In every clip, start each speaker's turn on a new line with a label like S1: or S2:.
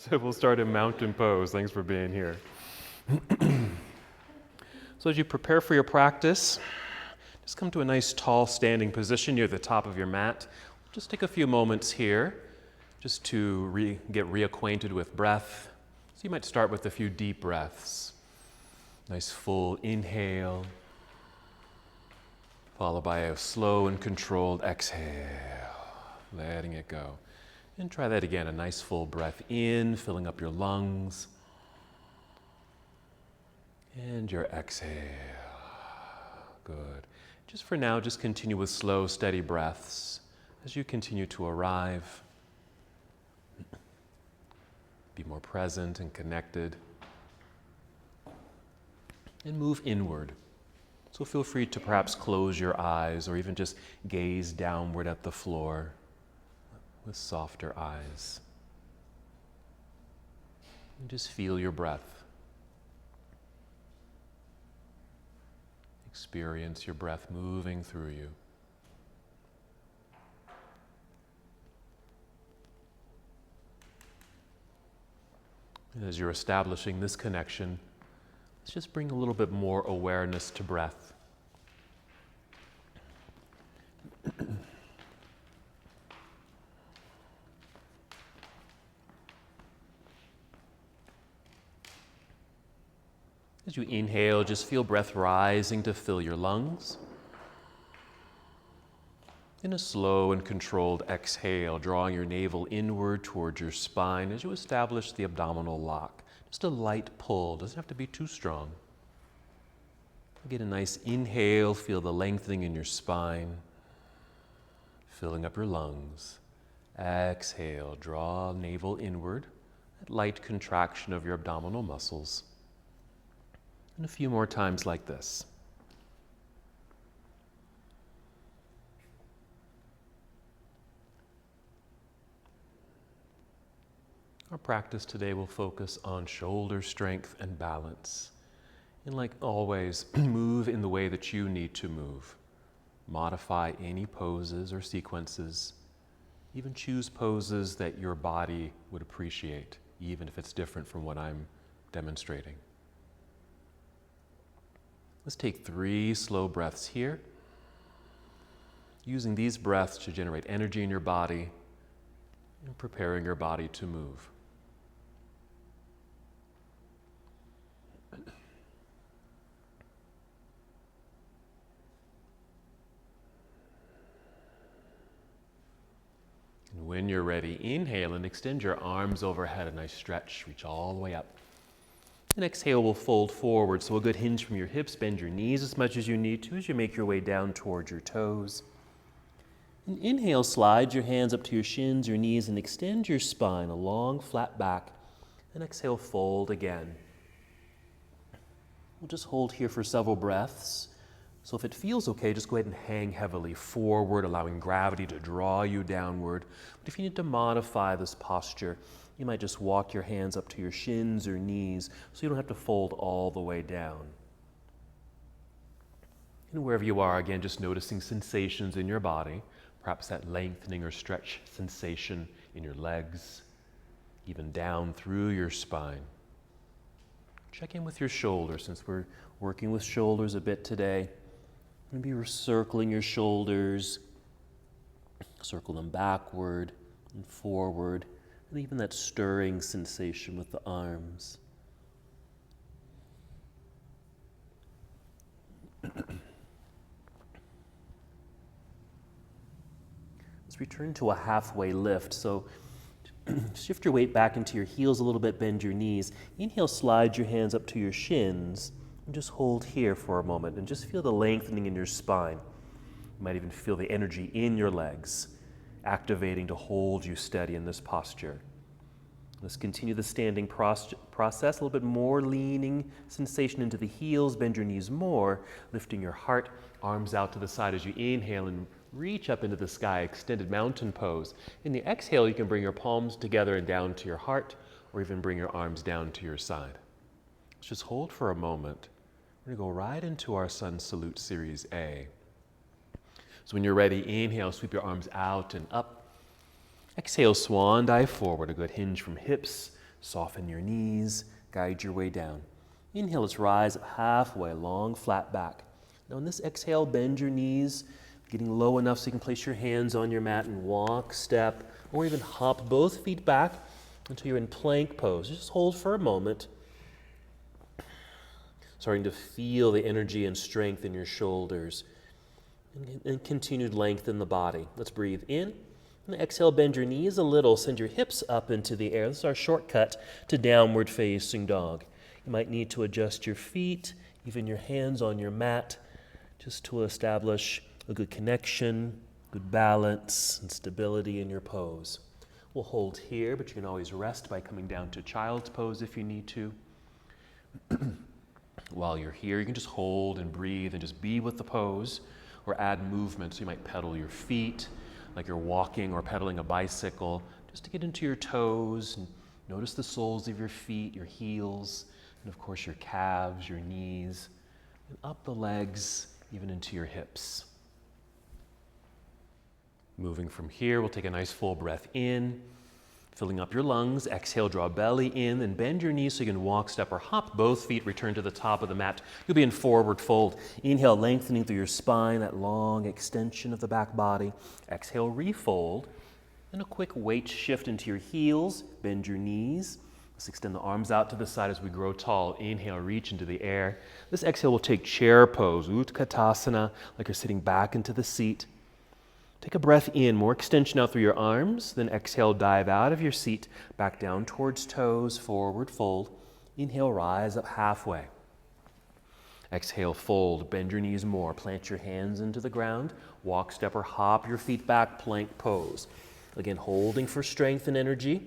S1: So we'll start in mountain pose. Thanks for being here. So as you prepare for your practice, just come to a nice tall standing position near the top of your mat. Just take a few moments here just to get reacquainted with breath. So you might start with a few deep breaths. Nice full inhale, followed by a slow and controlled exhale, letting it go. And try that again, a nice full breath in, filling up your lungs. And your exhale. Good. Just for now, just continue with slow, steady breaths as you continue to arrive. Be more present and connected. And move inward. So feel free to perhaps close your eyes or even just gaze downward at the floor with softer eyes. And just feel your breath. Experience your breath moving through you. And as you're establishing this connection, let's just bring a little bit more awareness to breath. As you inhale, just feel breath rising to fill your lungs. In a slow and controlled exhale, drawing your navel inward towards your spine as you establish the abdominal lock. Just a light pull, doesn't have to be too strong. Get a nice inhale, feel the lengthening in your spine, filling up your lungs. Exhale, draw navel inward, that light contraction of your abdominal muscles. And a few more times like this. Our practice today will focus on shoulder strength and balance. And like always, move in the way that you need to move. Modify any poses or sequences. Even choose poses that your body would appreciate, even if it's different from what I'm demonstrating. Let's take 3 slow breaths here. Using these breaths to generate energy in your body and preparing your body to move. And when you're ready, inhale and extend your arms overhead, a nice stretch, reach all the way up. And exhale will fold forward, so a good hinge from your hips, bend your knees as much as you need to as you make your way down towards your toes. And inhale, slide your hands up to your shins, your knees, and extend your spine, a long flat back. And exhale, fold again. We'll just hold here for several breaths. So if it feels okay, just go ahead and hang heavily forward, allowing gravity to draw you downward. But if you need to modify this posture, you might just walk your hands up to your shins or knees so you don't have to fold all the way down. And wherever you are, again, just noticing sensations in your body, perhaps that lengthening or stretch sensation in your legs, even down through your spine. Check in with your shoulders, since we're working with shoulders a bit today. Maybe you're circling your shoulders, circle them backward and forward, and even that stirring sensation with the arms. Let's return to a halfway lift. So shift your weight back into your heels a little bit, bend your knees. Inhale, slide your hands up to your shins, and just hold here for a moment, and just feel the lengthening in your spine. You might even feel the energy in your legs, activating to hold you steady in this posture. Let's continue the standing process, a little bit more leaning sensation into the heels, bend your knees more, lifting your heart, arms out to the side as you inhale and reach up into the sky, extended mountain pose. In the exhale, you can bring your palms together and down to your heart, or even bring your arms down to your side. Let's just hold for a moment. We're gonna go right into our Sun Salute Series A. So when you're ready, inhale, sweep your arms out and up. Exhale, swan dive forward, a good hinge from hips Soften your knees, guide your way down. Inhale, let's rise up halfway, long, flat back. Now in this exhale, bend your knees, getting low enough so you can place your hands on your mat and walk, step, or even hop both feet back until you're in plank pose. Just hold for a moment. Starting to feel the energy and strength in your shoulders and continued length in the body. Let's breathe in. And exhale, bend your knees a little, send your hips up into the air. This is our shortcut to downward facing dog. You might need to adjust your feet, even your hands on your mat, just to establish a good connection, good balance, and stability in your pose. We'll hold here, but you can always rest by coming down to child's pose if you need to. While you're here, you can just hold and breathe and just be with the pose or add movement. So you might pedal your feet like you're walking or pedaling a bicycle, just to get into your toes and notice the soles of your feet, your heels, and of course your calves, your knees, and up the legs, even into your hips. Moving from here, we'll take a nice full breath in, filling up your lungs. Exhale, draw belly in, and bend your knees so you can walk, step, or hop both feet. Return to the top of the mat. You'll be in forward fold. Inhale, lengthening through your spine, that long extension of the back body. Exhale, refold. And a quick weight shift into your heels. Bend your knees. Let's extend the arms out to the side as we grow tall. Inhale, reach into the air. This exhale will take chair pose, Utkatasana, like you're sitting back into the seat. Take a breath in, more extension out through your arms, then exhale, dive out of your seat, back down towards toes, forward fold. Inhale, rise up halfway. Exhale, fold, bend your knees more, plant your hands into the ground, walk, step, or hop your feet back, plank pose. Again, holding for strength and energy.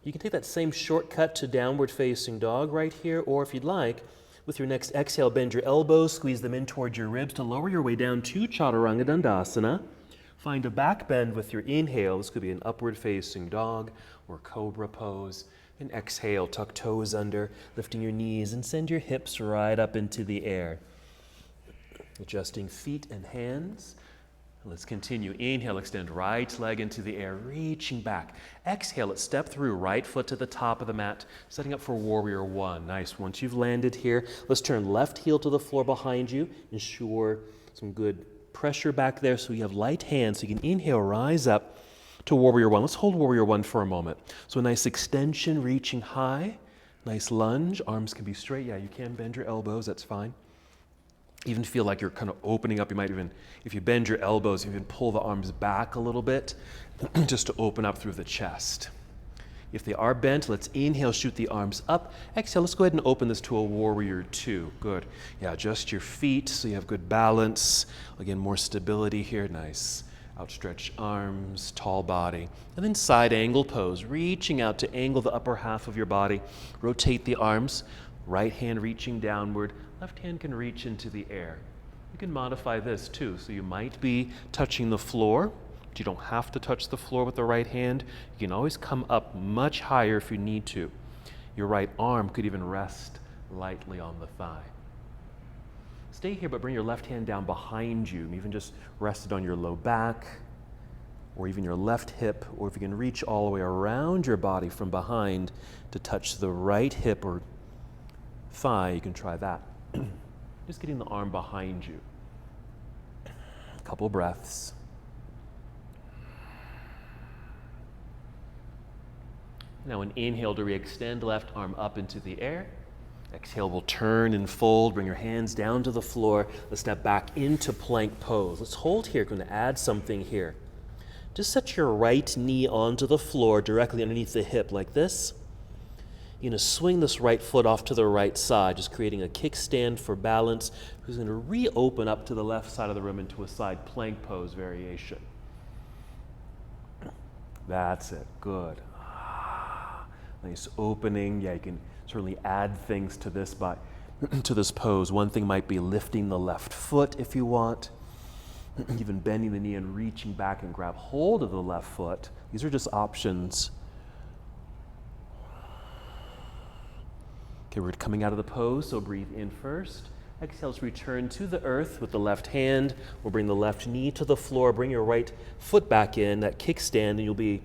S1: You can take that same shortcut to downward facing dog right here, or if you'd like, with your next exhale, bend your elbows, squeeze them in towards your ribs to lower your way down to Chaturanga Dandasana. Find a back bend with your inhale. This could be an upward facing dog or cobra pose. And exhale, tuck toes under, lifting your knees and send your hips right up into the air. Adjusting feet and hands. Let's continue. Inhale, extend right leg into the air, reaching back. Exhale, let's step through right foot to the top of the mat, setting up for warrior one. Nice. Once you've landed here, let's turn left heel to the floor behind you. Ensure some good pressure back there so you have light hands so you can inhale, rise up to warrior one. Let's hold warrior one for a moment. So a nice extension, reaching high. Nice lunge. Arms can be straight. Yeah, you can bend your elbows. That's fine. Even feel like you're kind of opening up. You might even, if you bend your elbows, you can pull the arms back a little bit just to open up through the chest. If they are bent, let's inhale, shoot the arms up. Exhale, let's go ahead and open this to a warrior two. Good. Yeah, adjust your feet so you have good balance. Again, more stability here. Nice. Outstretched arms, tall body. And then side angle pose, reaching out to angle the upper half of your body. Rotate the arms. Right hand reaching downward. Left hand can reach into the air. You can modify this too. So you might be touching the floor. But you don't have to touch the floor with the right hand. You can always come up much higher if you need to. Your right arm could even rest lightly on the thigh. Stay here, but bring your left hand down behind you. Even just rest it on your low back, or even your left hip, or if you can reach all the way around your body from behind to touch the right hip or thigh, you can try that. Just getting the arm behind you. A couple breaths. Now an inhale to re-extend, left arm up into the air. Exhale, we'll turn and fold, bring your hands down to the floor. Let's step back into plank pose. Let's hold here, going to add something here. Just set your right knee onto the floor directly underneath the hip like this. You're going to swing this right foot off to the right side, just creating a kickstand for balance. Who's going to reopen up to the left side of the room into a side plank pose variation. That's it, good. Nice opening. Yeah, you can certainly add things to this to this pose. One thing might be lifting the left foot if you want. Even bending the knee and reaching back and grab hold of the left foot. These are just options. Okay, we're coming out of the pose, so breathe in first. Exhale to return to the earth with the left hand. We'll bring the left knee to the floor. Bring your right foot back in, that kickstand, and you'll be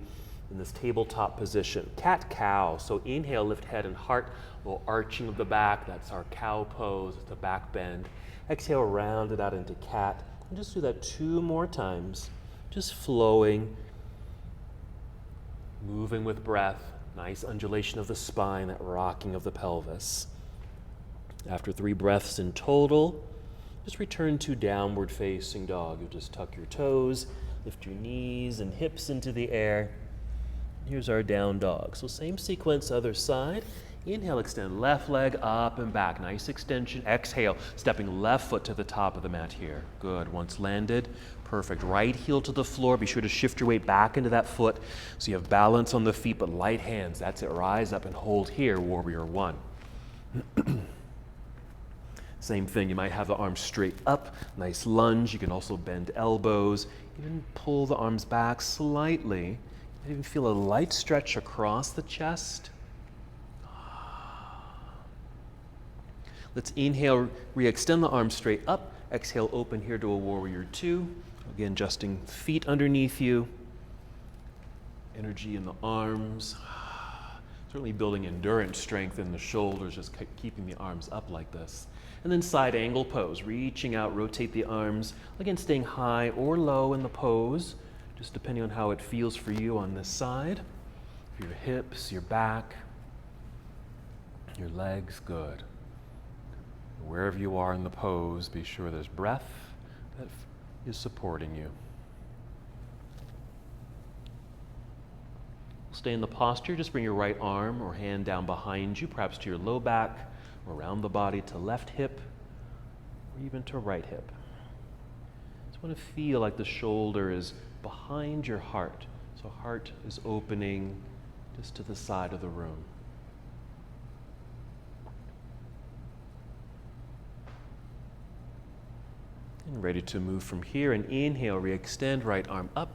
S1: in this tabletop position. Cat-cow. So inhale, lift head and heart, a little arching of the back. That's our cow pose. It's a back bend. Exhale, round it out into cat. And just do that 2 more times. Just flowing, moving with breath. Nice undulation of the spine, that rocking of the pelvis. After 3 breaths in total, just return to downward facing dog. You'll just tuck your toes, lift your knees and hips into the air. Here's our down dog. So same sequence, other side. Inhale, extend left leg up and back. Nice extension. Exhale, stepping left foot to the top of the mat here. Good. Once landed, perfect. Right heel to the floor. Be sure to shift your weight back into that foot so you have balance on the feet, but light hands. That's it. Rise up and hold here, warrior 1. Same thing. You might have the arms straight up. Nice lunge. You can also bend elbows. Even pull the arms back slightly. Even feel a light stretch across the chest. Let's inhale, re-extend the arms straight up. Exhale, open here to a warrior 2. Again, adjusting feet underneath you. Energy in the arms. Certainly building endurance strength in the shoulders, just keeping the arms up like this. And then side angle pose, reaching out, rotate the arms. Again, staying high or low in the pose, just depending on how it feels for you on this side. Your hips, your back, your legs, good. Wherever you are in the pose, be sure there's breath that is supporting you. Stay in the posture. Just bring your right arm or hand down behind you, perhaps to your low back, or around the body to left hip, or even to right hip. Just want to feel like the shoulder is behind your heart. So heart is opening just to the side of the room. And ready to move from here. And inhale, re-extend, right arm up.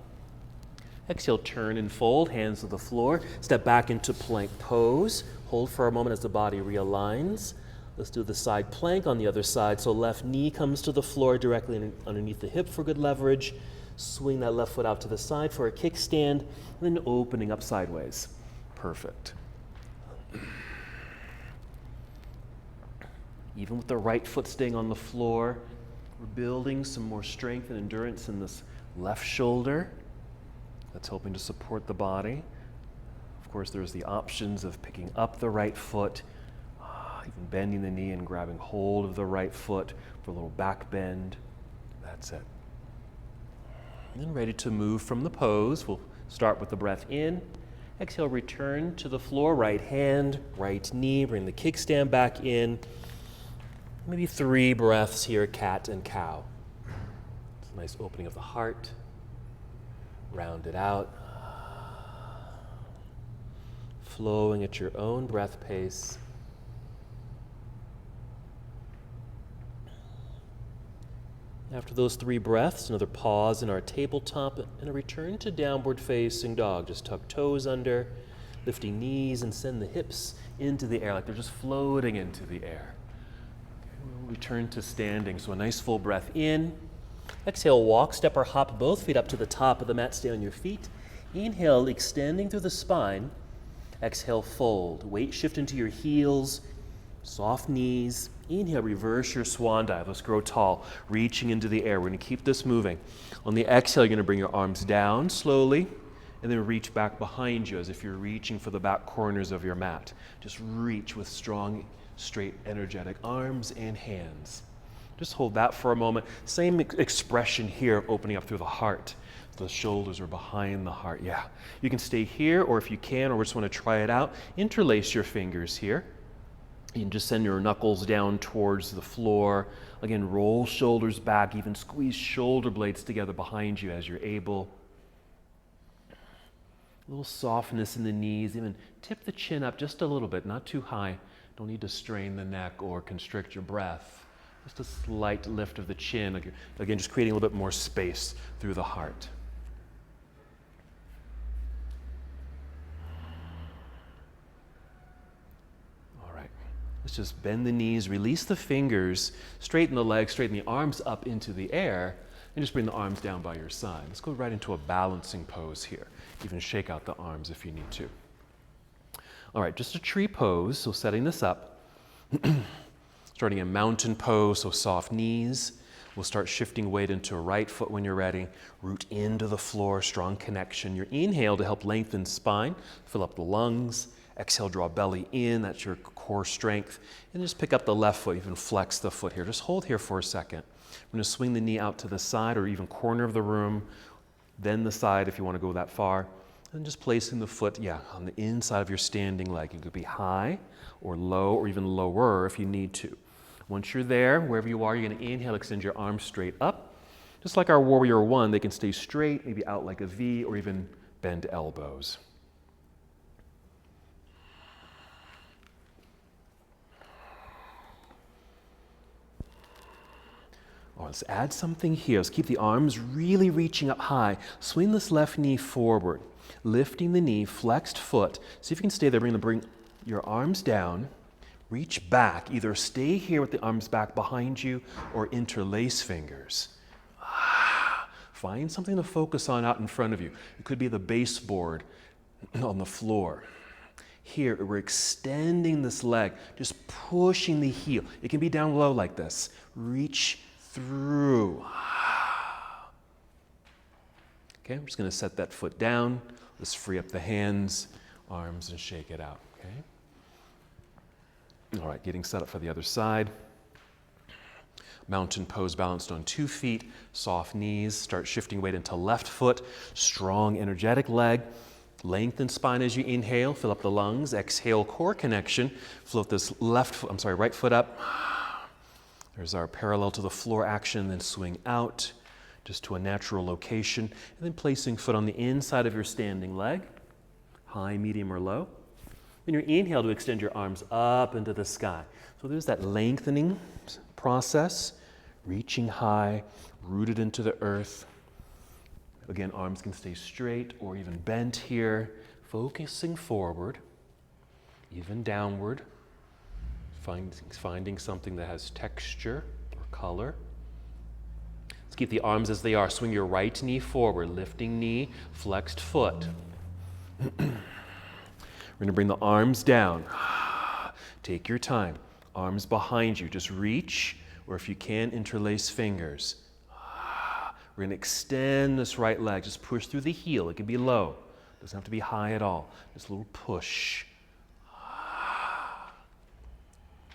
S1: Exhale, turn and fold, hands to the floor. Step back into plank pose. Hold for a moment as the body realigns. Let's do the side plank on the other side. So left knee comes to the floor directly underneath the hip for good leverage. Swing that left foot out to the side for a kickstand, and then opening up sideways. Perfect. Even with the right foot staying on the floor, we're building some more strength and endurance in this left shoulder. That's helping to support the body. Of course, there's the options of picking up the right foot, even bending the knee and grabbing hold of the right foot for a little back bend. That's it. And then ready to move from the pose. We'll start with the breath in. Exhale, return to the floor, right hand, right knee. Bring the kickstand back in. Maybe 3 breaths here, cat and cow. It's a nice opening of the heart. Round it out. Flowing at your own breath pace. After those 3 breaths, another pause in our tabletop and a return to downward facing dog. Just tuck toes under, lifting knees and send the hips into the air like they're just floating into the air. We'll return to standing. So a nice full breath in. Exhale, walk, step or hop both feet up to the top of the mat. Stay on your feet. Inhale, extending through the spine. Exhale, fold. Weight shift into your heels. Soft knees. Inhale, reverse your swan dive. Let's grow tall, reaching into the air. We're going to keep this moving. On the exhale, you're going to bring your arms down slowly and then reach back behind you as if you're reaching for the back corners of your mat. Just reach with strong, straight, energetic arms and hands. Just hold that for a moment. Same expression here of opening up through the heart. The shoulders are behind the heart. Yeah. You can stay here, or if you can, or we just want to try it out, interlace your fingers here. You can just send your knuckles down towards the floor. Again, roll shoulders back, even squeeze shoulder blades together behind you as you're able. A little softness in the knees, even tip the chin up just a little bit, not too high. Don't need to strain the neck or constrict your breath. Just a slight lift of the chin. Again, just creating a little bit more space through the heart. All right. Let's just bend the knees, release the fingers, straighten the legs, straighten the arms up into the air.
S2: And just bring the arms down by your side. Let's go right into a balancing pose here. Even shake out the arms if you need to. All right, just a tree pose, so setting this up. Starting in mountain pose, so soft knees. We'll start shifting weight into a right foot when you're ready. Root into the floor, strong connection. Your inhale to help lengthen spine, fill up the lungs. Exhale, draw belly in, that's your core strength. And just pick up the left foot, even flex the foot here. Just hold here for a second. I'm gonna swing the knee out to the side or even corner of the room, then the side if you wanna go that far. And just placing the foot, on the inside of your standing leg. It could be high or low or even lower if you need to. Once you're there, wherever you are, you're gonna inhale, extend your arms straight up. Just like our warrior one, they can stay straight, maybe out like a V, or even bend elbows. Oh, let's add something here. Let's keep the arms really reaching up high. Swing this left knee forward, lifting the knee, flexed foot. See if you can stay there. Bring your arms down. Reach back, either stay here with the arms back behind you or interlace fingers. Find something to focus on out in front of you. It could be the baseboard on the floor. Here, we're extending this leg, just pushing the heel. It can be down low like this. Reach through. Okay, I'm just gonna set that foot down. Let's free up the hands, arms, and shake it out, okay? All right, getting set up for the other side. Mountain pose balanced on 2 feet, soft knees, start shifting weight into left foot, strong energetic leg, lengthen spine as you inhale, fill up the lungs, exhale core connection, float this right foot up. There's our parallel to the floor action, then swing out just to a natural location, and then placing foot on the inside of your standing leg, high, medium, or low. Then your inhale to extend your arms up into the sky. So there's that lengthening process, reaching high, rooted into the earth. Again, arms can stay straight or even bent here, focusing forward, even downward, finding something that has texture or color. Let's keep the arms as they are. Swing your right knee forward, lifting knee, flexed foot. We're gonna bring the arms down. Take your time. Arms behind you. Just reach, or if you can, interlace fingers. We're gonna extend this right leg. Just push through the heel. It can be low. Doesn't have to be high at all. Just a little push.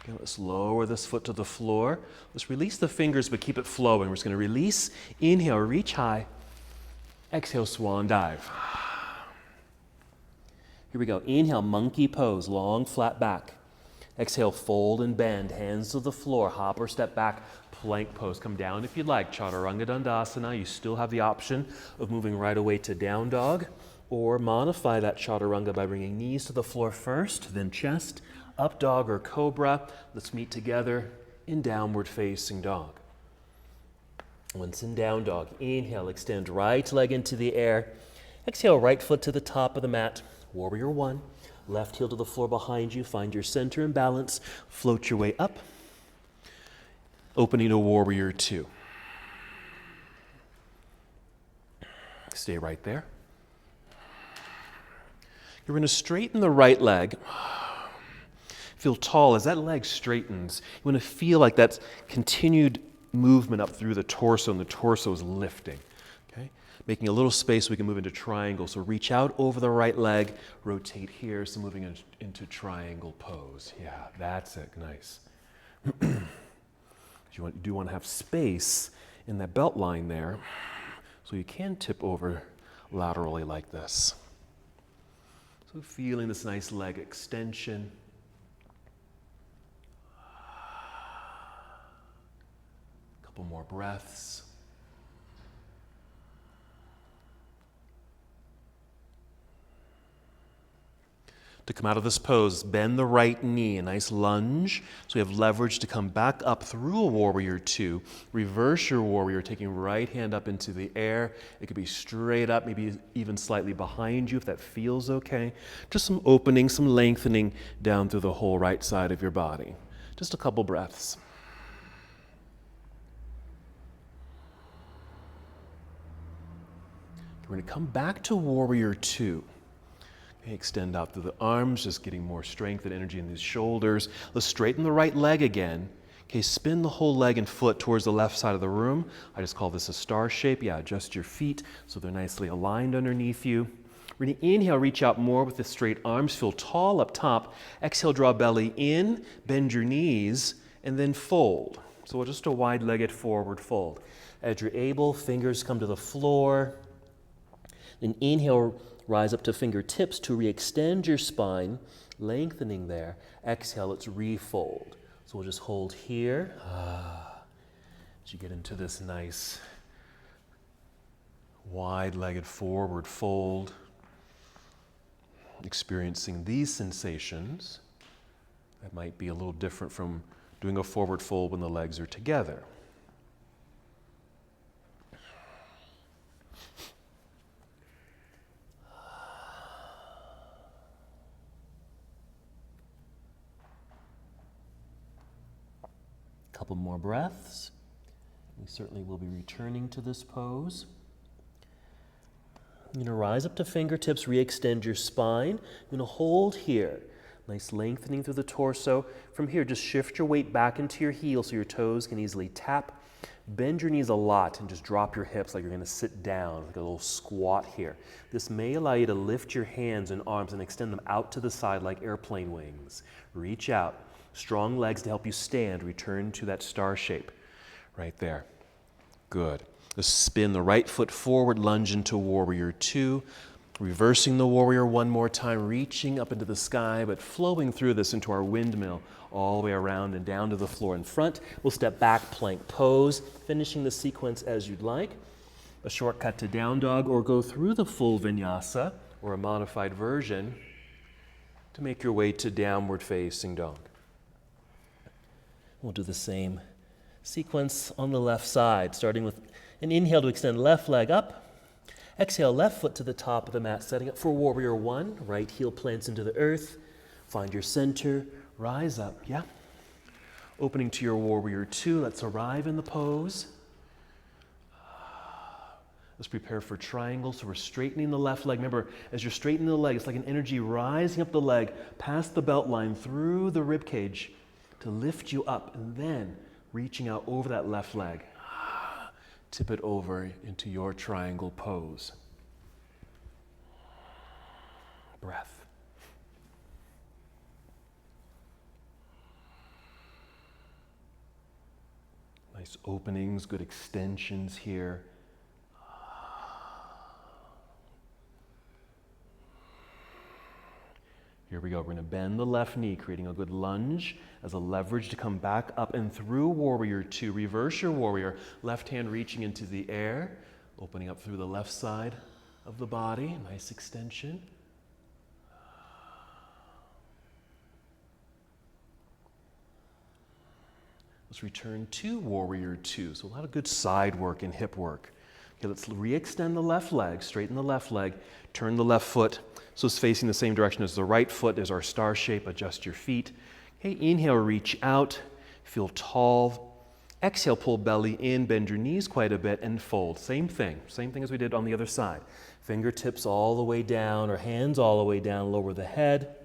S2: Okay, let's lower this foot to the floor. Let's release the fingers, but keep it flowing. We're just gonna release. Inhale, reach high. Exhale, swan dive. Here we go. Inhale, monkey pose, long, flat back. Exhale, fold and bend, hands to the floor, hop or step back, plank pose. Come down if you'd like, Chaturanga Dandasana. You still have the option of moving right away to down dog, or modify that Chaturanga by bringing knees to the floor first, then chest, up dog or cobra. Let's meet together in downward facing dog. Once in down dog, inhale, extend right leg into the air. Exhale, right foot to the top of the mat. Warrior one, left heel to the floor behind you. Find your center and balance. Float your way up. Opening to warrior two. Stay right there. You're going to straighten the right leg. Feel tall as that leg straightens. You want to feel like that's continued movement up through the torso, and the torso is lifting. Okay? Making a little space so we can move into triangle. So reach out over the right leg, rotate here, so moving into triangle pose. Yeah, that's it, nice. You do want to have space in that belt line there, so you can tip over laterally like this. So feeling this nice leg extension. Couple more breaths. To come out of this pose, bend the right knee, a nice lunge. So we have leverage to come back up through a warrior two. Reverse your warrior, taking right hand up into the air. It could be straight up, maybe even slightly behind you if that feels okay. Just some opening, some lengthening down through the whole right side of your body. Just a couple breaths. We're going to come back to warrior two. Okay, extend out through the arms, just getting more strength and energy in these shoulders. Let's straighten the right leg again. Okay, spin the whole leg and foot towards the left side of the room. I just call this a star shape. Yeah, adjust your feet so they're nicely aligned underneath you. We're going to inhale, reach out more with the straight arms, feel tall up top. Exhale, draw belly in, bend your knees, and then fold. So just a wide-legged forward fold. As you're able, fingers come to the floor. Then inhale, rise up to fingertips to re-extend your spine, lengthening there. Exhale, let's refold. So we'll just hold here as you get into this nice wide-legged forward fold. Experiencing these sensations that might be a little different from doing a forward fold when the legs are together.
S1: Couple more breaths. We certainly will be returning to this pose. You're going to rise up to fingertips, re-extend your spine. You're going to hold here. Nice lengthening through the torso. From here, just shift your weight back into your heels so your toes can easily tap. Bend your knees a lot and just drop your hips like you're going to sit down, like a little squat here. This may allow you to lift your hands and arms and extend them out to the side like airplane wings. Reach out. Strong legs to help you stand. Return to that star shape right there. Good. Let's spin the right foot forward, lunge into warrior two. Reversing the warrior one more time, reaching up into the sky, but flowing through this into our windmill all the way around and down to the floor in front. We'll step back, plank pose, finishing the sequence as you'd like. A shortcut to down dog, or go through the full vinyasa or a modified version to make your way to downward facing dog. We'll do the same sequence on the left side, starting with an inhale to extend left leg up. Exhale, left foot to the top of the mat, setting up for warrior one. Right heel plants into the earth. Find your center, rise up, yeah? Opening to your warrior two, let's arrive in the pose. Let's prepare for triangle, so we're straightening the left leg. Remember, as you're straightening the leg, it's like an energy rising up the leg, past the belt line, through the rib cage to lift you up, and then reaching out over that left leg. Tip it over into your triangle pose. Breath. Nice openings, good extensions here. Here we go. We're going to bend the left knee, creating a good lunge as a leverage to come back up and through warrior two. Reverse your warrior. Left hand reaching into the air, opening up through the left side of the body. Nice extension. Let's return to warrior two. So a lot of good side work and hip work. Okay, let's re-extend the left leg, straighten the left leg, turn the left foot so it's facing the same direction as the right foot. There's our star shape. Adjust your feet. Okay, inhale, reach out, feel tall. Exhale, pull belly in, bend your knees quite a bit, and fold. Same thing as we did on the other side. Fingertips all the way down, or hands all the way down, lower the head.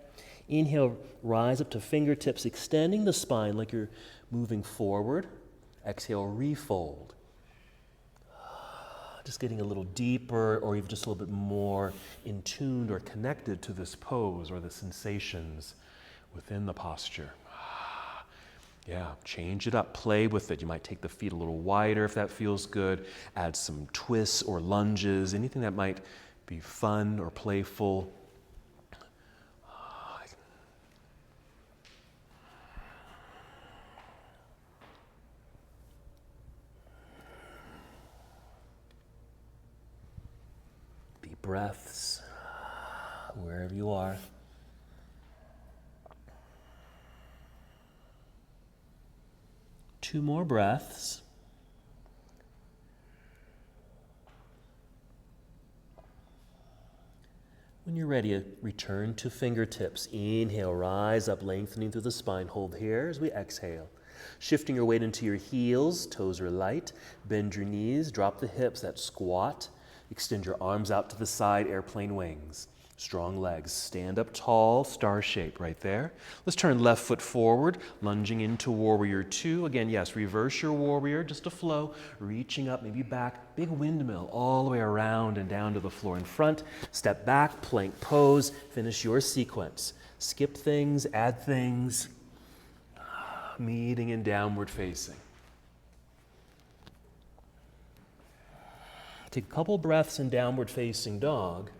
S1: Inhale, rise up to fingertips, extending the spine like you're moving forward. Exhale, refold. Just getting a little deeper, or even just a little bit more in tuned or connected to this pose or the sensations within the posture. Yeah, change it up, play with it. You might take the feet a little wider if that feels good. Add some twists or lunges, anything that might be fun or playful. Deep breaths, wherever you are. Two more breaths. When you're ready, return to fingertips. Inhale, rise up, lengthening through the spine. Hold here as we exhale. Shifting your weight into your heels, toes are light. Bend your knees, drop the hips, that squat. Extend your arms out to the side, airplane wings. Strong legs. Stand up tall, star shape right there. Let's turn left foot forward, lunging into warrior two. Again, yes, reverse your warrior, just a flow, reaching up, maybe back, big windmill all the way around and down to the floor in front. Step back, plank pose, finish your sequence. Skip things, add things, meeting in downward facing. Take a couple breaths in downward facing dog.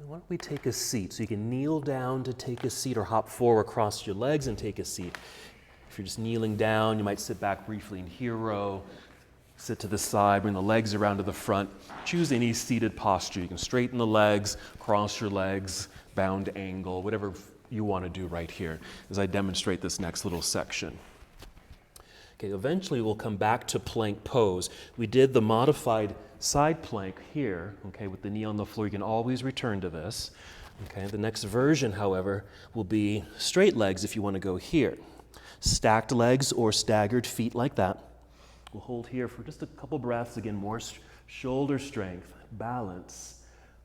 S1: Why don't we take a seat? So you can kneel down to take a seat or hop forward across your legs and take a seat. If you're just kneeling down, you might sit back briefly in hero, sit to the side, bring the legs around to the front. Choose any seated posture. You can straighten the legs, cross your legs, bound angle, whatever you want to do right here as I demonstrate this next little section. Okay, eventually we'll come back to plank pose. We did the modified side plank here, okay, with the knee on the floor. You can always return to this. Okay, the next version, however, will be straight legs if you want to go here. Stacked legs or staggered feet like that. We'll hold here for just a couple breaths. Again, more shoulder strength, balance.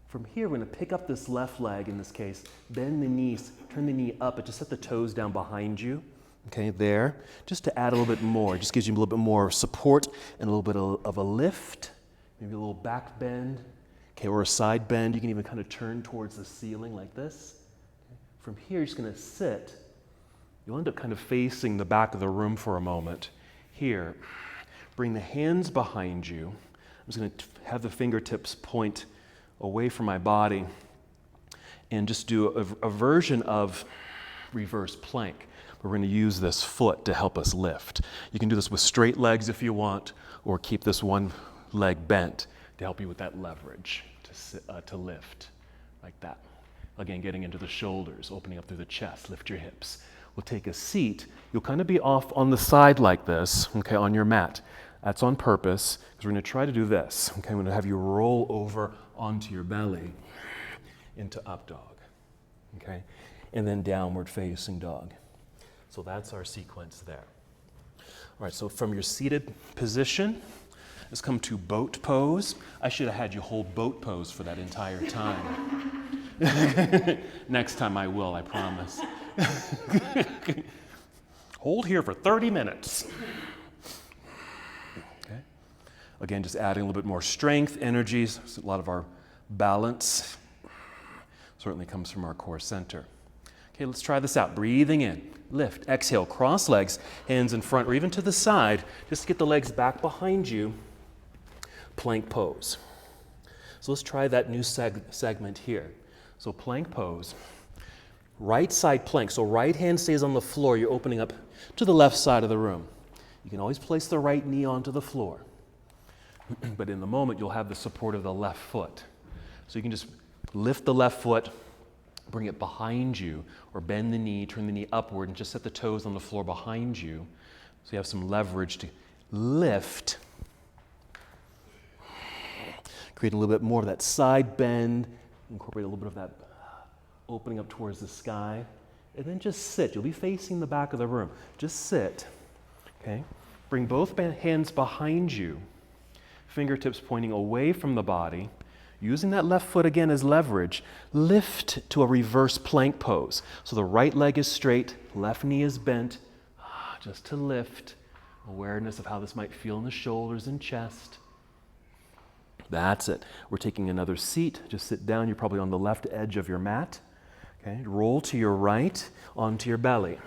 S1: From here, we're going to pick up this left leg in this case, bend the knees, turn the knee up, but just set the toes down behind you. Okay, there. Just to add a little bit more. It just gives you a little bit more support and a little bit of a lift. Maybe a little back bend, okay, or a side bend. You can even kind of turn towards the ceiling like this. Okay. From here, you're just going to sit. You'll end up kind of facing the back of the room for a moment. Here, bring the hands behind you. I'm just going to have the fingertips point away from my body and just do a version of reverse plank. We're going to use this foot to help us lift. You can do this with straight legs if you want, or keep this one leg bent to help you with that leverage to lift like that. Again, getting into the shoulders, opening up through the chest, lift your hips. We'll take a seat. You'll kind of be off on the side like this, okay, on your mat. That's on purpose, because we're going to try to do this. Okay, I'm going to have you roll over onto your belly into up dog, okay, and then downward facing dog. So that's our sequence there. All right, so from your seated position, let's come to boat pose. I should have had you hold boat pose for that entire time. Next time I will, I promise. Hold here for 30 minutes. Okay. Again, just adding a little bit more strength, energies. A lot of our balance certainly comes from our core center. Okay, let's try this out. Breathing in, lift, exhale, cross legs, hands in front or even to the side. Just get the legs back behind you. Plank pose. So let's try that new segment here. So plank pose. Right side plank. So right hand stays on the floor. You're opening up to the left side of the room. You can always place the right knee onto the floor. But in the moment, you'll have the support of the left foot. So you can just lift the left foot, bring it behind you, or bend the knee, turn the knee upward, and just set the toes on the floor behind you. So you have some leverage to lift. Create a little bit more of that side bend, incorporate a little bit of that opening up towards the sky, and then just sit. You'll be facing the back of the room. Just sit, okay? Bring both hands behind you, fingertips pointing away from the body, using that left foot again as leverage. Lift to a reverse plank pose. So the right leg is straight, left knee is bent, just to lift. Awareness of how this might feel in the shoulders and chest. That's it. We're taking another seat. Just sit down. You're probably on the left edge of your mat. Okay, roll to your right onto your belly.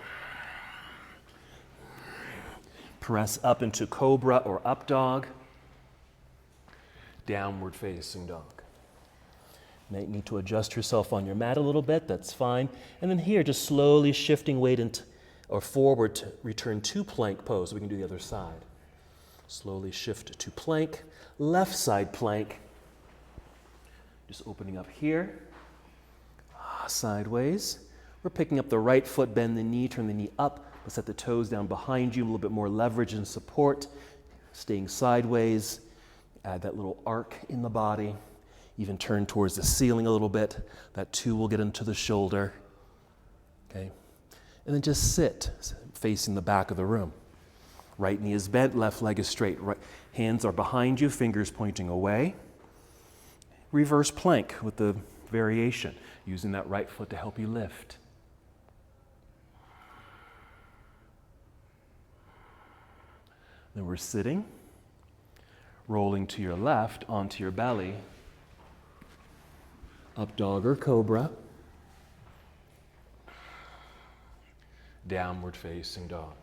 S1: Press up into cobra or up dog. Downward facing dog. May need to adjust yourself on your mat a little bit. That's fine. And then here, just slowly shifting weight or forward to return to plank pose. We can do the other side. Slowly shift to plank. Left side plank. Just opening up here. Sideways. We're picking up the right foot, bend the knee, turn the knee up. Let's set the toes down behind you, a little bit more leverage and support. Staying sideways. Add that little arc in the body. Even turn towards the ceiling a little bit. That too will get into the shoulder. Okay. And then just sit, facing the back of the room. Right knee is bent, left leg is straight. Right, hands are behind you, fingers pointing away. Reverse plank with the variation, using that right foot to help you lift. Then we're sitting, rolling to your left onto your belly, up dog or cobra, downward facing dog.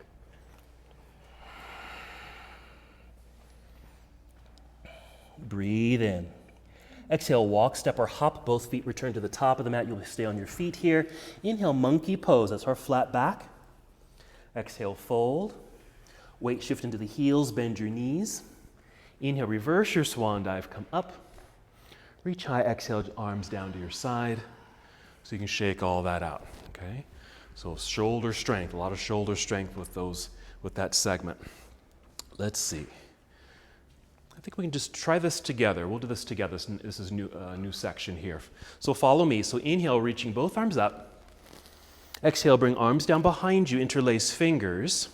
S1: Breathe in. Exhale, walk, step, or hop. Both feet return to the top of the mat. You'll stay on your feet here. Inhale, monkey pose. That's our flat back. Exhale, fold. Weight shift into the heels, bend your knees. Inhale, reverse your swan dive, come up. Reach high, exhale, arms down to your side. So you can shake all that out, okay? So shoulder strength, a lot of shoulder strength with that segment. Let's see. I think we can just try this together. We'll do this together. This is a new section here. So follow me. So inhale, reaching both arms up. Exhale, bring arms down behind you, interlace fingers.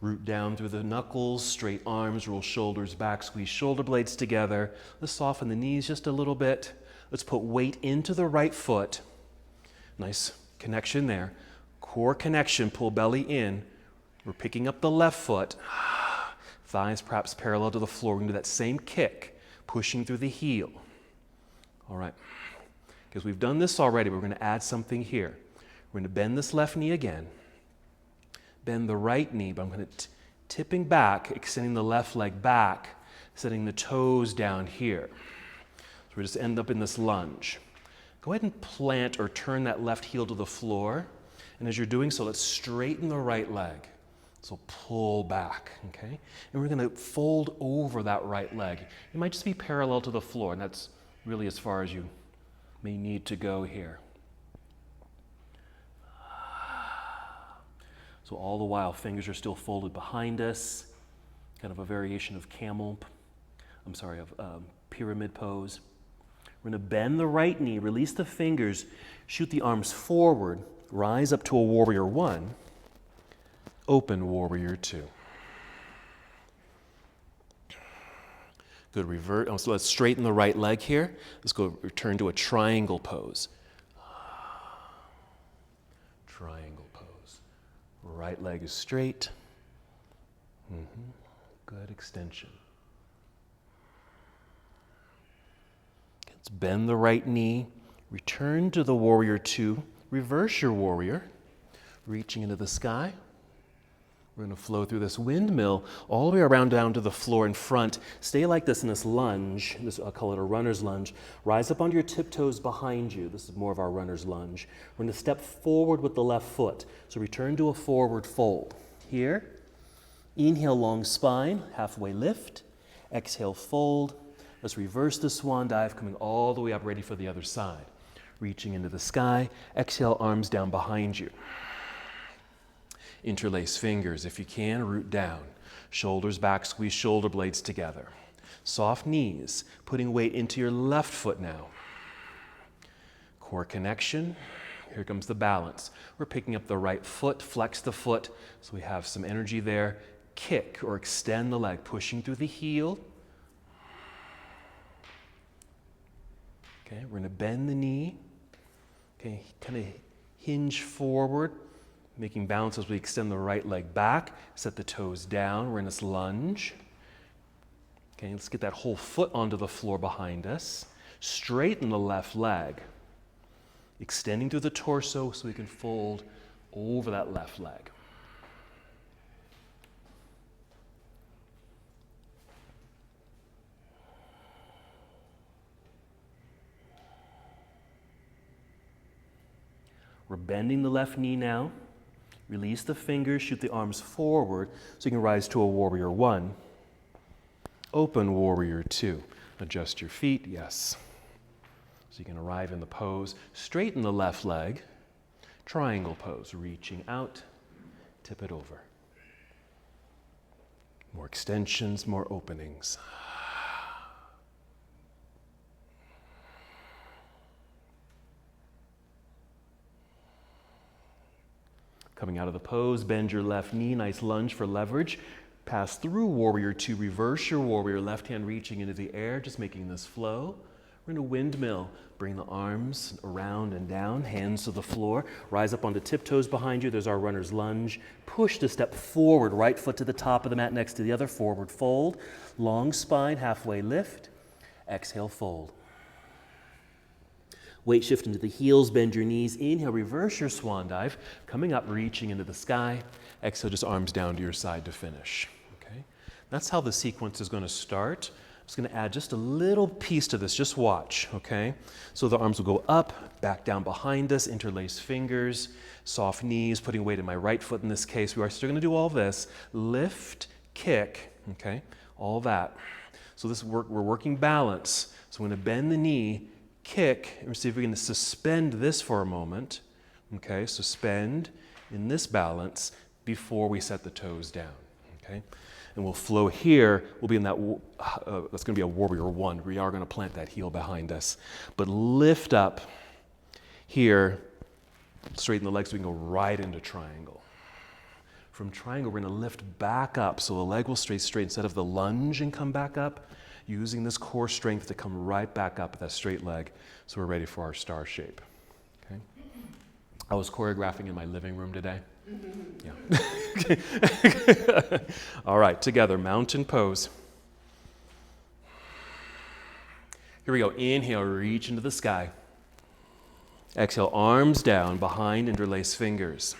S1: Root down through the knuckles, straight arms, roll shoulders back, squeeze shoulder blades together. Let's soften the knees just a little bit. Let's put weight into the right foot. Nice connection there. Core connection, pull belly in. We're picking up the left foot. Thighs perhaps parallel to the floor. We're going to do that same kick, pushing through the heel. All right. Because we've done this already, we're going to add something here. We're going to bend this left knee again. Bend the right knee, but I'm going to tipping back, extending the left leg back, setting the toes down here. So we just end up in this lunge. Go ahead and plant or turn that left heel to the floor. And as you're doing so, let's straighten the right leg. So pull back, okay? And we're going to fold over that right leg. It might just be parallel to the floor, and that's really as far as you may need to go here. So all the while, fingers are still folded behind us, kind of a variation of pyramid pose. We're going to bend the right knee, release the fingers, shoot the arms forward, rise up to a warrior one, open warrior two. Good, revert. So let's straighten the right leg here. Let's go return to a triangle pose. Triangle pose. Right leg is straight. Good extension. Let's bend the right knee. Return to the warrior two. Reverse your warrior. Reaching into the sky. We're going to flow through this windmill all the way around down to the floor in front. Stay like this in this lunge. I'll call it a runner's lunge. Rise up onto your tiptoes behind you. This is more of our runner's lunge. We're going to step forward with the left foot. So return to a forward fold. Here, inhale, long spine, halfway lift. Exhale, fold. Let's reverse the swan dive, coming all the way up, ready for the other side. Reaching into the sky. Exhale, arms down behind you. Interlace fingers. If you can, root down. Shoulders back, squeeze shoulder blades together. Soft knees, putting weight into your left foot now. Core connection. Here comes the balance. We're picking up the right foot, flex the foot, so we have some energy there. Kick or extend the leg, pushing through the heel. Okay, we're going to bend the knee. Okay, kind of hinge forward. Making balance as we extend the right leg back, set the toes down. We're in this lunge. Okay, let's get that whole foot onto the floor behind us. Straighten the left leg, extending through the torso so we can fold over that left leg. We're bending the left knee now. Release the fingers, shoot the arms forward so you can rise to a warrior one. Open warrior two. Adjust your feet, yes. So you can arrive in the pose. Straighten the left leg. Triangle pose, reaching out, tip it over. More extensions, more openings.
S2: Coming out of the pose, bend your left knee, nice lunge for leverage. Pass through warrior two, reverse your warrior, left hand reaching into the air, just making this flow. We're in a windmill. Bring the arms around and down, hands to the floor. Rise up onto tiptoes behind you. There's our runner's lunge. Push to step forward, right foot to the top of the mat next to the other, forward fold. Long spine, halfway lift. Exhale, fold. Weight shift into the heels, bend your knees. Inhale, reverse your swan dive. Coming up, reaching into the sky. Exhale, just arms down to your side to finish. Okay? That's how the sequence is going to start. I'm just going to add just a little piece to this. Just watch, okay? So the arms will go up, back down behind us, interlace fingers, soft knees, putting weight in my right foot in this case. We are still going to do all this. Lift, kick, okay? All that. So this we're working balance. So I'm going to bend the knee, kick, and see if we can suspend this for a moment. Okay, suspend in this balance before we set the toes down. Okay, and we'll flow here. We'll be in that, that's going to be a warrior one. We are going to plant that heel behind us. But lift up here, straighten the legs so we can go right into triangle. From triangle, we're going to lift back up so the leg will stay straight instead of the lunge and come back up. Using this core strength to come right back up with that straight leg so we're ready for our star shape. Okay? I was choreographing in my living room today. Yeah. All right, together, mountain pose. Here we go. Inhale, reach into the sky. Exhale, arms down, behind, interlace fingers.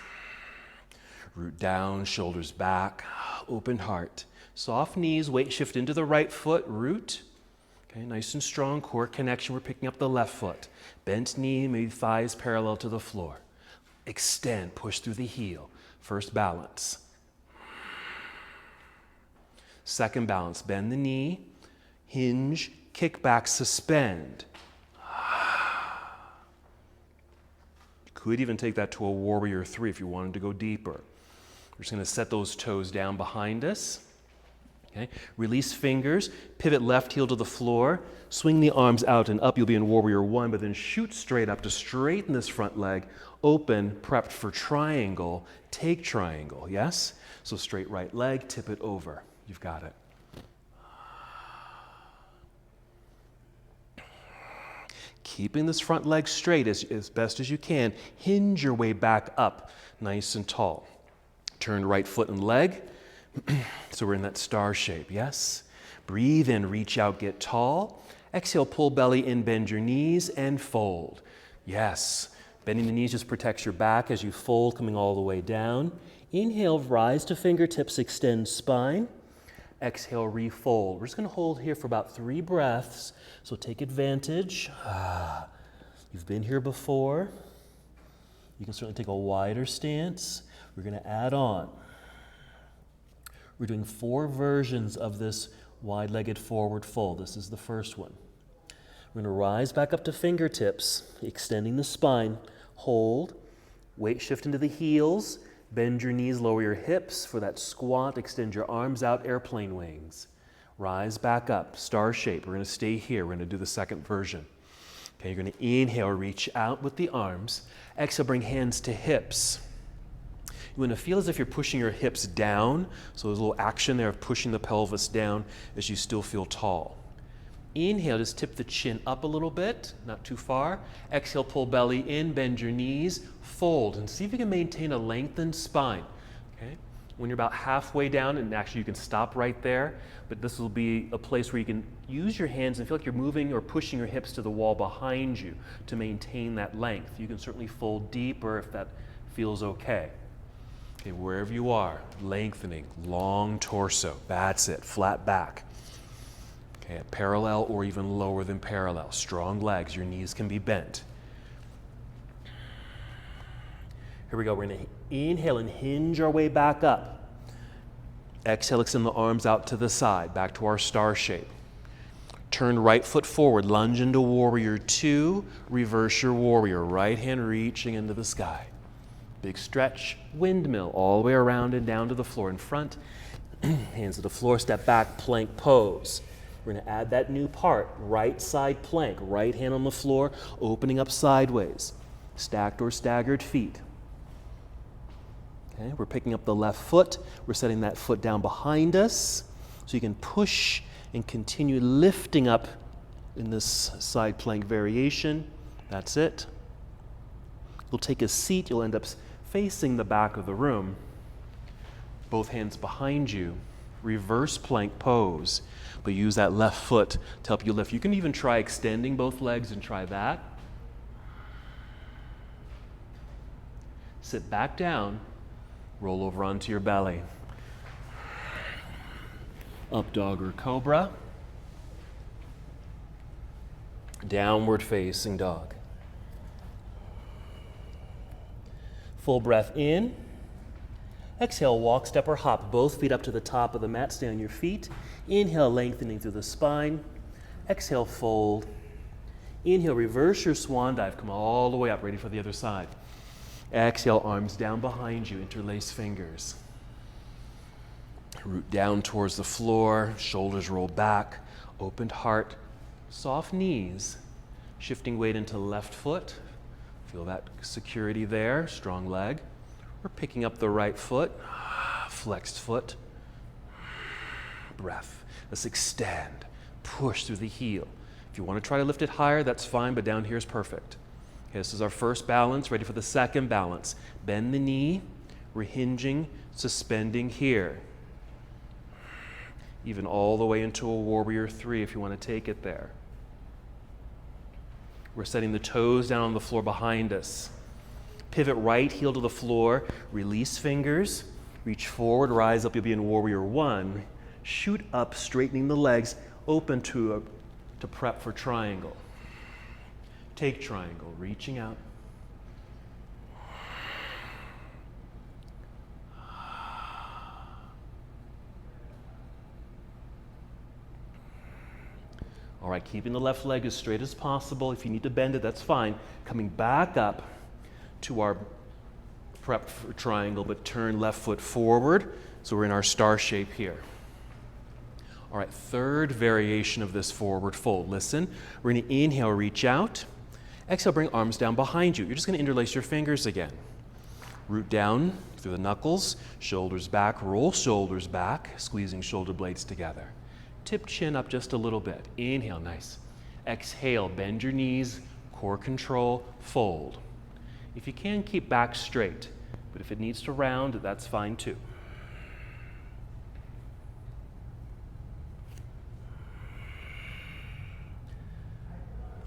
S2: Root down, shoulders back, open heart. Soft knees, weight shift into the right foot, root. Okay, nice and strong core connection. We're picking up the left foot. Bent knee, maybe thighs parallel to the floor. Extend, push through the heel. First balance. Second balance, bend the knee, hinge, kick back, suspend. Could even take that to a warrior three if you wanted to go deeper. We're just going to set those toes down behind us. Okay. Release fingers, pivot left heel to the floor, swing the arms out and up. You'll be in warrior one, but then shoot straight up to straighten this front leg, open, prepped for triangle, take triangle, yes? So straight right leg, tip it over. You've got it. Keeping this front leg straight as best as you can. Hinge your way back up, nice and tall. Turn right foot and leg. So we're in that star shape, yes? Breathe in, reach out, get tall. Exhale, pull belly in, bend your knees, and fold. Yes. Bending the knees just protects your back as you fold, coming all the way down. Inhale, rise to fingertips, extend spine. Exhale, refold. We're just going to hold here for about 3 breaths, so take advantage. You've been here before. You can certainly take a wider stance. We're going to add on. We're doing 4 versions of this wide-legged forward fold. This is the first one. We're going to rise back up to fingertips, extending the spine. Hold. Weight shift into the heels. Bend your knees, lower your hips. For that squat, extend your arms out, airplane wings. Rise back up, star shape. We're going to stay here. We're going to do the second version. Okay, you're going to inhale, reach out with the arms. Exhale, bring hands to hips. You want to feel as if you're pushing your hips down. So there's a little action there of pushing the pelvis down as you still feel tall. Inhale, just tip the chin up a little bit, not too far. Exhale, pull belly in, bend your knees, fold, and see if you can maintain a lengthened spine. Okay? When you're about halfway down, and actually you can stop right there, but this will be a place where you can use your hands and feel like you're moving or pushing your hips to the wall behind you to maintain that length. You can certainly fold deeper if that feels okay. Okay, wherever you are, lengthening, long torso, that's it, flat back. Okay, at parallel or even lower than parallel. Strong legs, your knees can be bent. Here we go, we're gonna inhale and hinge our way back up. Exhale, extend the arms out to the side, back to our star shape. Turn right foot forward, lunge into warrior 2, reverse your warrior, right hand reaching into the sky. Big stretch, windmill, all the way around and down to the floor in front. Hands to the floor, step back, plank pose. We're going to add that new part, right side plank, right hand on the floor, opening up sideways. Stacked or staggered feet.
S1: Okay, we're picking up the left foot. We're setting that foot down behind us so you can push and continue lifting up in this side plank variation. That's it. You'll take a seat. You'll end up facing the back of the room. Both hands behind you. Reverse plank pose, but use that left foot to help you lift. You can even try extending both legs and try that. Sit back down, roll over onto your belly. Up dog or cobra. Downward facing dog. Full breath in. Exhale, walk, step, or hop. Both feet up to the top of the mat. Stay on your feet. Inhale, lengthening through the spine. Exhale, fold. Inhale, reverse your swan dive. Come all the way up, ready for the other side. Exhale, arms down behind you. Interlace fingers. Root down towards the floor. Shoulders roll back. Opened heart. Soft knees. Shifting weight into left foot. Feel that security there. Strong leg. We're picking up the right foot, flexed foot, breath. Let's extend, push through the heel. If you want to try to lift it higher, that's fine, but down here is perfect. Okay, this is our first balance, ready for the second balance. Bend the knee, we're hinging, suspending here. Even all the way into a warrior 3 if you want to take it there. We're setting the toes down on the floor behind us. Pivot right heel to the floor, release fingers, reach forward, rise up, you'll be in warrior 1. Shoot up, straightening the legs, open to prep for triangle. Take triangle, reaching out. All right, keeping the left leg as straight as possible. If you need to bend it, that's fine. Coming back up to our prep for triangle, but turn left foot forward. So we're in our star shape here. All right, third variation of this forward fold. Listen, we're gonna inhale, reach out. Exhale, bring arms down behind you. You're just gonna interlace your fingers again. Root down through the knuckles, shoulders back, roll shoulders back, squeezing shoulder blades together. Tip chin up just a little bit. Inhale, nice. Exhale, bend your knees, core control, fold. If you can, keep back straight, but if it needs to round, that's fine too.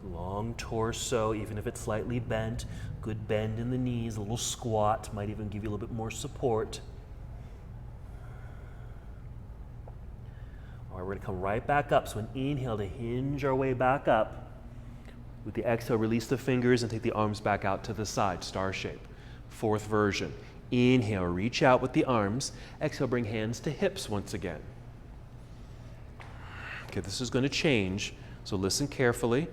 S1: Long torso, even if it's slightly bent, good bend in the knees, a little squat, might even give you a little bit more support. All right, we're gonna come right back up, so an inhale to hinge our way back up. With the exhale, release the fingers and take the arms back out to the side, star shape. Fourth version. Inhale, reach out with the arms. Exhale, bring hands to hips once again. Okay, this is going to change, so listen carefully.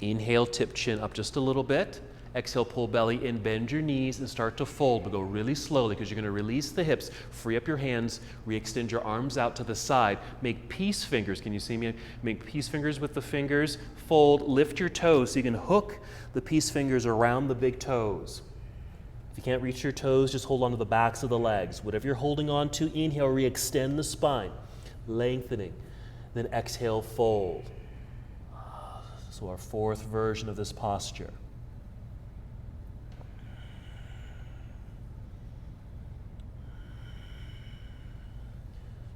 S1: Inhale, tip chin up just a little bit. Exhale, pull belly in, bend your knees, and start to fold, but go really slowly because you're going to release the hips, free up your hands, re-extend your arms out to the side. Make peace fingers. Can you see me? Make peace fingers with the fingers. Fold, lift your toes so you can hook the peace fingers around the big toes. If you can't reach your toes, just hold on to the backs of the legs. Whatever you're holding on to, inhale, re-extend the spine, lengthening. Then exhale, fold. So our fourth version of this posture.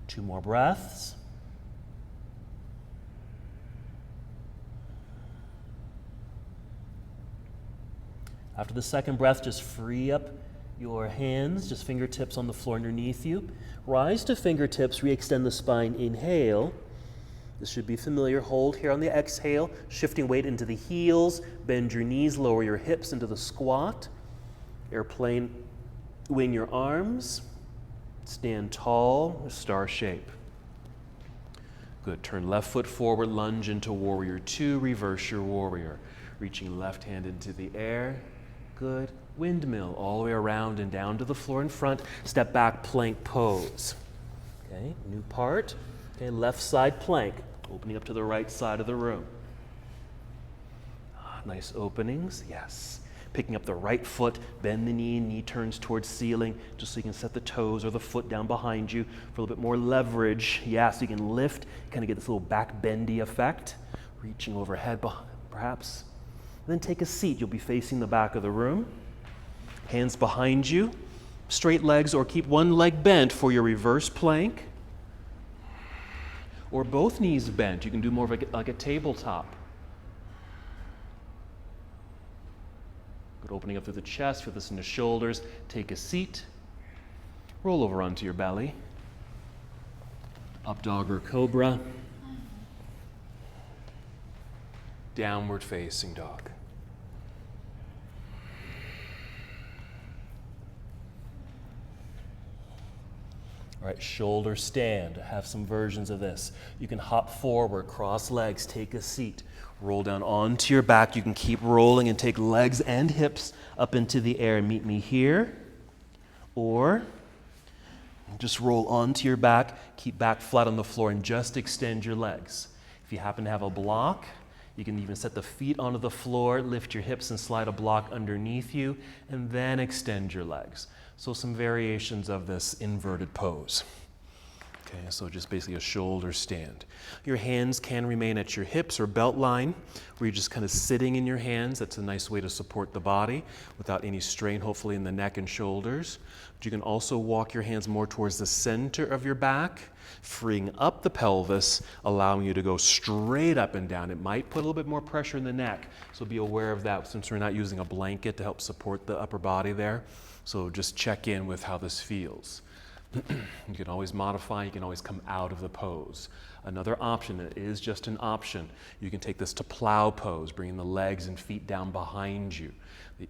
S1: Two more breaths. After the second breath, just free up your hands, just fingertips on the floor underneath you. Rise to fingertips, re-extend the spine, inhale. This should be familiar. Hold here on the exhale, shifting weight into the heels, bend your knees, lower your hips into the squat. Airplane, wing your arms. Stand tall, star shape. Good, turn left foot forward, lunge into warrior 2, reverse your warrior. Reaching left hand into the air. Good, windmill all the way around and down to the floor in front. Step back, plank pose. Okay, new part. Okay, left side plank, opening up to the right side of the room. Nice openings, yes. Picking up the right foot, bend the knee turns towards ceiling, just so you can set the toes or the foot down behind you for a little bit more leverage. Yeah, so you can lift, kind of get this little back bendy effect, reaching overhead perhaps. And then take a seat. You'll be facing the back of the room. Hands behind you, straight legs, or keep one leg bent for your reverse plank. Or both knees bent. You can do more of like a tabletop. Good, opening up through the chest, feel this in the shoulders. Take a seat. Roll over onto your belly. Up dog or cobra. Downward facing dog. All right, shoulder stand. Have some versions of this. You can hop forward, cross legs, take a seat, roll down onto your back. You can keep rolling and take legs and hips up into the air and meet me here. Or just roll onto your back, keep back flat on the floor, and just extend your legs. If you happen to have a block, you can even set the feet onto the floor, lift your hips and slide a block underneath you, and then extend your legs. So some variations of this inverted pose. Okay, so just basically a shoulder stand. Your hands can remain at your hips or belt line, where you're just kind of sitting in your hands. That's a nice way to support the body without any strain, hopefully, in the neck and shoulders. But you can also walk your hands more towards the center of your back, freeing up the pelvis, allowing you to go straight up and down. It might put a little bit more pressure in the neck, so be aware of that since we're not using a blanket to help support the upper body there. So just check in with how this feels. You can always modify, you can always come out of the pose. Another option, it is just an option, you can take this to plow pose, bringing the legs and feet down behind you.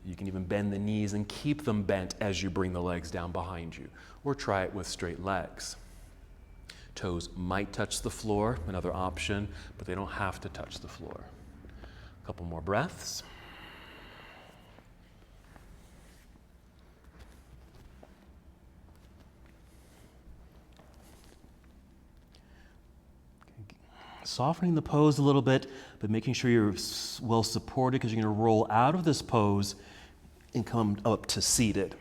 S1: You can even bend the knees and keep them bent as you bring the legs down behind you. Or try it with straight legs. Toes might touch the floor, another option, but they don't have to touch the floor. A couple more breaths. Softening the pose a little bit, but making sure you're well supported because you're going to roll out of this pose and come up to seated.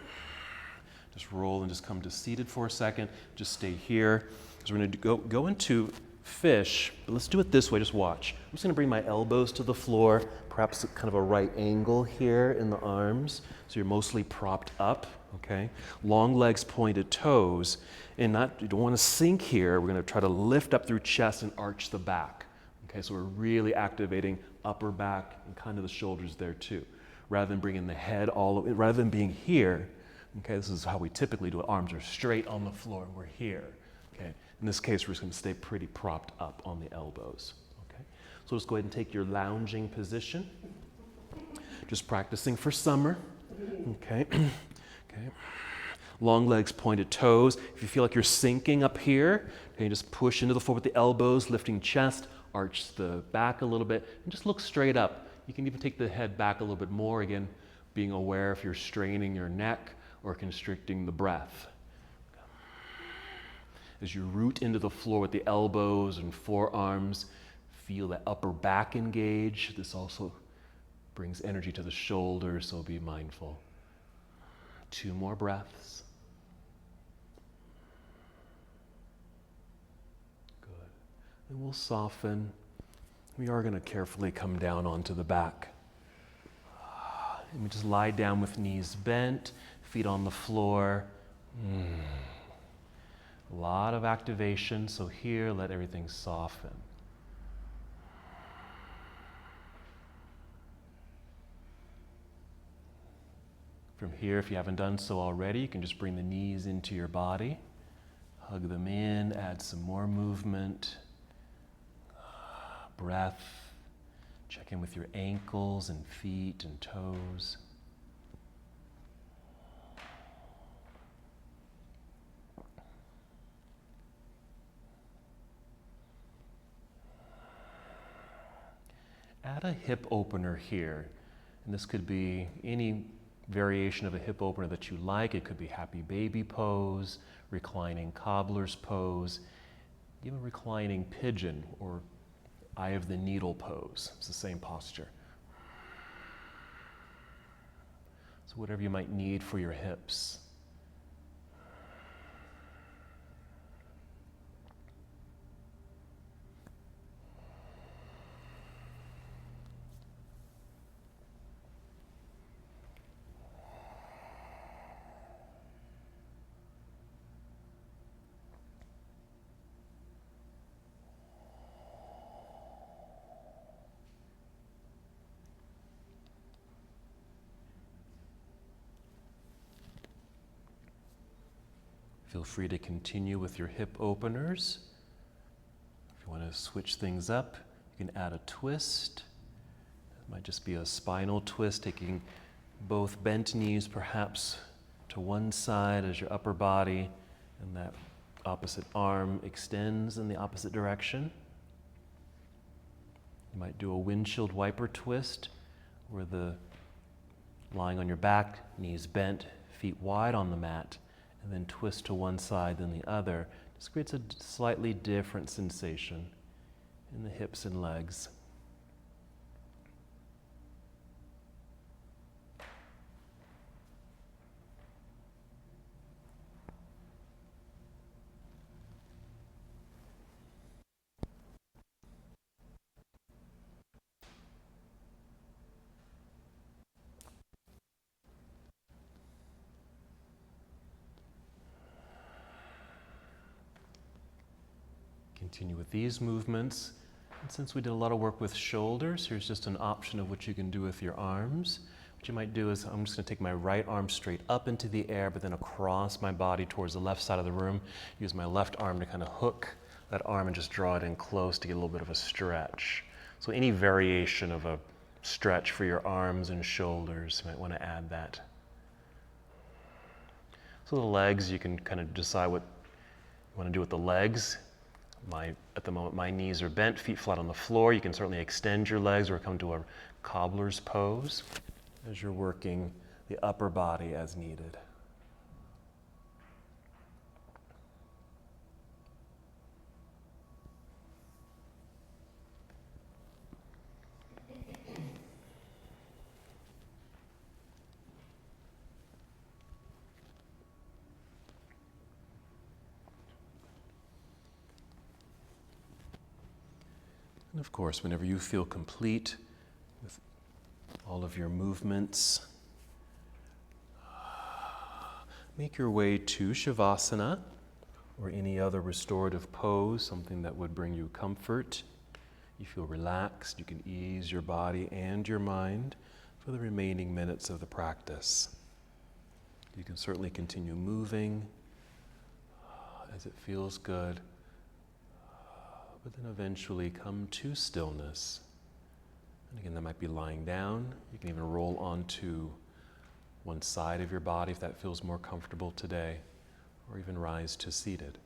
S1: Just roll and just come to seated for a second. Just stay here. Because we're going to go into fish, but let's do it this way. Just watch. I'm just going to bring my elbows to the floor, perhaps kind of a right angle here in the arms, so you're mostly propped up. Okay, long legs, pointed toes, and you don't want to sink here. We're going to try to lift up through chest and arch the back. Okay, so we're really activating upper back and kind of the shoulders there too, rather than bringing the head rather than being here. Okay, this is how we typically do it. Arms are straight on the floor, and we're here. Okay, in this case, we're just going to stay pretty propped up on the elbows. Okay, so just go ahead and take your lounging position. Just practicing for summer. Okay. Okay. Long legs, pointed toes. If you feel like you're sinking up here, okay, just push into the floor with the elbows, lifting chest, arch the back a little bit, and just look straight up. You can even take the head back a little bit more, again, being aware if you're straining your neck or constricting the breath. As you root into the floor with the elbows and forearms, feel that upper back engage. This also brings energy to the shoulders, so be mindful. 2 more breaths. Good. And we'll soften. We are going to carefully come down onto the back. And we just lie down with knees bent, feet on the floor. A lot of activation, so here, let everything soften. From here, if you haven't done so already, you can just bring the knees into your body, hug them in, add some more movement, breath, check in with your ankles and feet and toes. Add a hip opener here, and this could be any variation of a hip opener that you like. It could be happy baby pose, reclining cobbler's pose, even reclining pigeon or eye of the needle pose. It's the same posture.
S2: So whatever you might need for your hips. Feel free to continue with your hip openers. If you want to switch things up, you can add a twist. It might just be a spinal twist, taking both bent knees perhaps to one side as your upper body, and that opposite arm extends in the opposite direction. You might do a windshield wiper twist, where the lying on your back, knees bent, feet wide on the mat, and then twist to one side then the other. Just creates a slightly different sensation in the hips and legs. Continue with these movements. And since we did a lot of work with shoulders, here's just an option of what you can do with your arms. What you might do is, I'm just going to take my right arm straight up into the air, but then across my body towards the left side of the room. Use my left arm to kind of hook that arm and just draw it in close to get a little bit of a stretch. So any variation of a stretch for your arms and shoulders, you might want to add that. So the legs, you can kind of decide what you want to do with the legs. At the moment, my knees are bent, feet flat on the floor. You can certainly extend your legs or come to a cobbler's pose as you're working the upper body as needed. And of course, whenever you feel complete with all of your movements, make your way to Shavasana or any other restorative pose, something that would bring you comfort. You feel relaxed, you can ease your body and your mind for the remaining minutes of the practice. You can certainly continue moving as it feels good, but then eventually come to stillness. And again, that might be lying down. You can even roll onto one side of your body if that feels more comfortable today, or even rise to seated.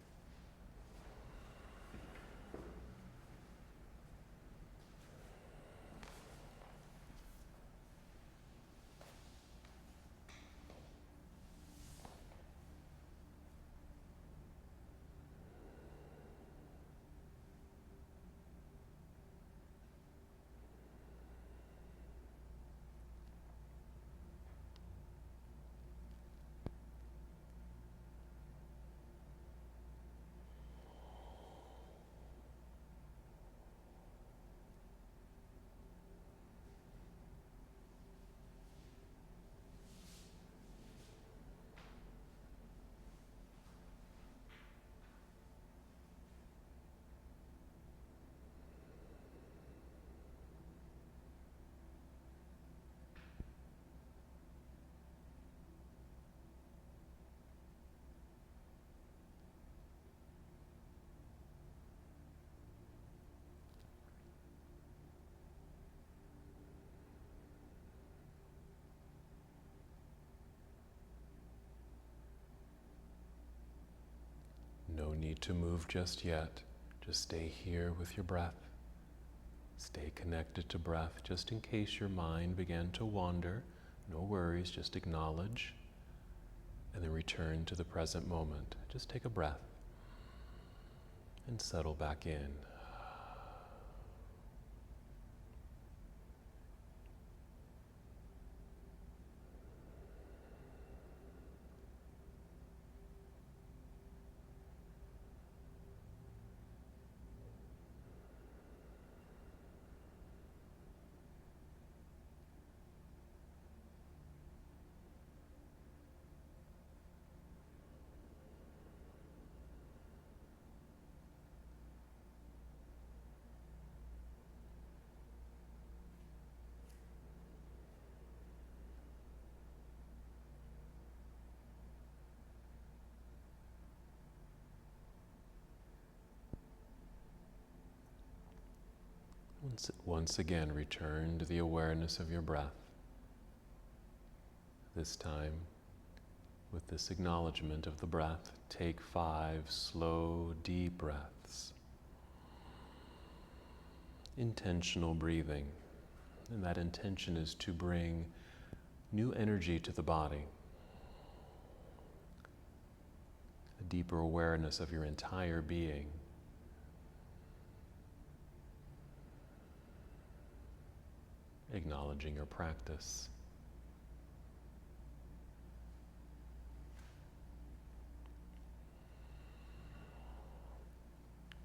S2: No need to move just yet. Just stay here with your breath. Stay connected to breath just in case your mind began to wander. No worries, just acknowledge and then return to the present moment. Just take a breath and settle back in. Once again, return to the awareness of your breath. This time, with this acknowledgement of the breath, take 5 slow, deep breaths. Intentional breathing. And that intention is to bring new energy to the body, a deeper awareness of your entire being. Acknowledging your practice.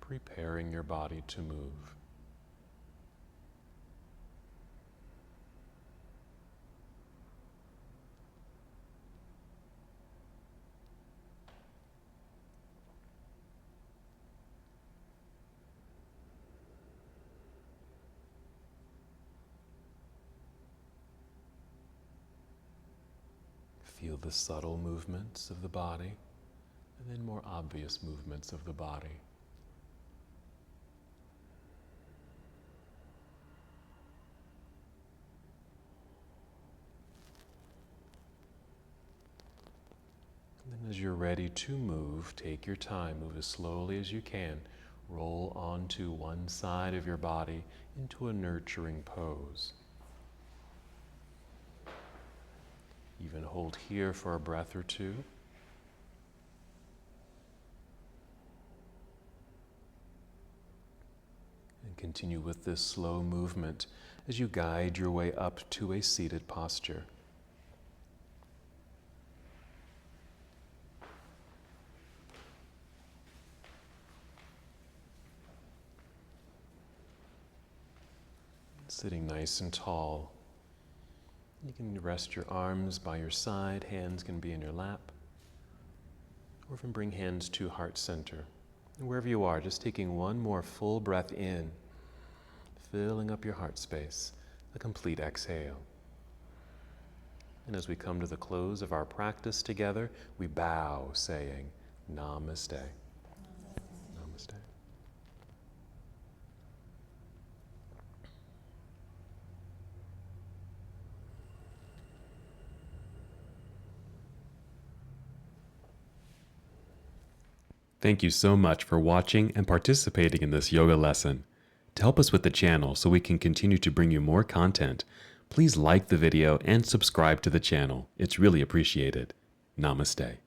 S2: Preparing your body to move. Feel the subtle movements of the body and then more obvious movements of the body. And then as you're ready to move, take your time, move as slowly as you can. Roll onto one side of your body into a nurturing pose. Even hold here for a breath or two. And continue with this slow movement as you guide your way up to a seated posture. Sitting nice and tall. You can rest your arms by your side, hands can be in your lap, or even bring hands to heart center. And wherever you are, just taking one more full breath in, filling up your heart space, a complete exhale. And as we come to the close of our practice together, we bow, saying, Namaste. Namaste.
S3: Thank you so much for watching and participating in this yoga lesson. To help us with the channel so we can continue to bring you more content, please like the video and subscribe to the channel. It's really appreciated. Namaste.